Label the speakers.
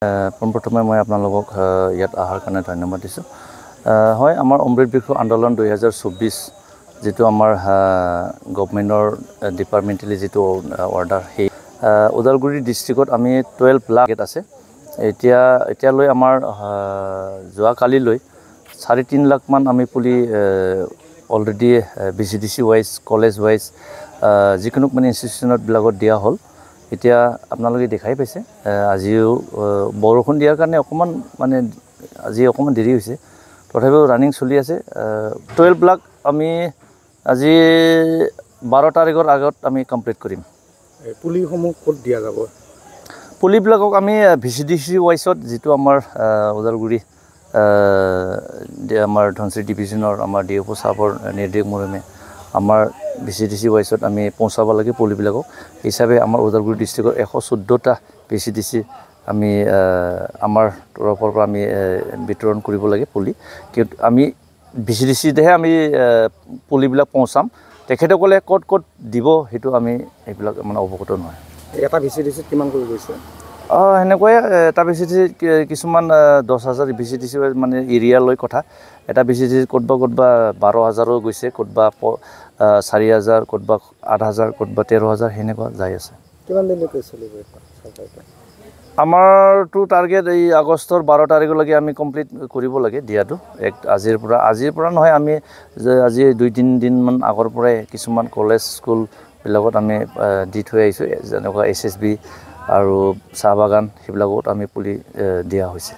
Speaker 1: পোনপ্ৰথমে মই আপোনালোকক ইয়াত অহাৰ কাৰণে ধন্যবাদ দিছোঁ। হয়, আমাৰ অমৃত বৃক্ষ আন্দোলন 2024 যিটো আমাৰ গভৰ্ণমেণ্টৰ ডিপাৰ্টমেণ্টেলি যিটো অৰ্ডাৰ, সেই ওদালগুৰি ডিষ্ট্ৰিক্টত আমি 12 লাখ আছে। এতিয়ালৈ আমাৰ যোৱাকালিলৈ 3.5 লাখমান আমি পুলি already BCDC wise, college wise যিকোনো মানে ইনষ্টিটিউশ্যনবিলাকত দিয়া হ'ল। এতিয়া আপোনালোকে দেখাই পাইছে, আজিও বৰষুণ দিয়াৰ কাৰণে অকণমান মানে আজি অকণমান দেৰি হৈছে, তথাপিও ৰানিং চলি আছে। 12 লাখ আমি আজি 12 তাৰিখৰ আগত আমি কমপ্লিট কৰিম।
Speaker 2: পুলিসমূহ ক'ত দিয়া যাব?
Speaker 1: পুলিবিলাকক আমি BCDC ৱাইজত, যিটো আমাৰ ওদালগুৰি আমাৰ ধনশিৰি ডিভিজনৰ আমাৰ DFO চাহাবৰ নিৰ্দেশ মৰ্মে আমাৰ BCDC ৱাইজত আমি পहुচাব লাগে পুলিবিলাকক। হিচাপে আমাৰ ওদালগুৰি ডিষ্ট্ৰিক্টৰ 114টা BCDC আমি আমাৰ তৰফৰ পৰা আমি বিতৰণ কৰিব লাগে পুলি। কিন্তু আমি BCDCতেহে আমি পুলিবিলাক পहुচাম। তেখেতসকলে ক'ত ক'ত দিব সেইটো আমি এইবিলাক মানে অৱগত নহয়।
Speaker 2: এটা BCDCত কিমান কৰি গৈছে?
Speaker 1: সেনেকুৱাই এটা BCDC কিছুমান 10,000 BCDC মানে এৰিয়ালৈ কথা। এটা BCDC ক'তবা 12,000ও গৈছে, ক'তবা 4,000, ক'তবা 8,000, ক'তবা 13,000 সেনেকুৱা যাই আছে।
Speaker 2: কিমান দিনলৈকে চলিব?
Speaker 1: আমাৰতো টাৰ্গেট এই আগষ্টৰ 12 তাৰিখলৈকে আমি কমপ্লিট কৰিব লাগে দিয়াটো। আজিৰ পৰা নহয়, আমি আজি 2-3 দিনমান আগৰ পৰাই কিছুমান কলেজ স্কুলবিলাকত আমি দি থৈ আহিছোঁ, যেনেকুৱা SSB আৰু চাহ বাগান, সেইবিলাকত আমি পুলি দিয়া হৈছে।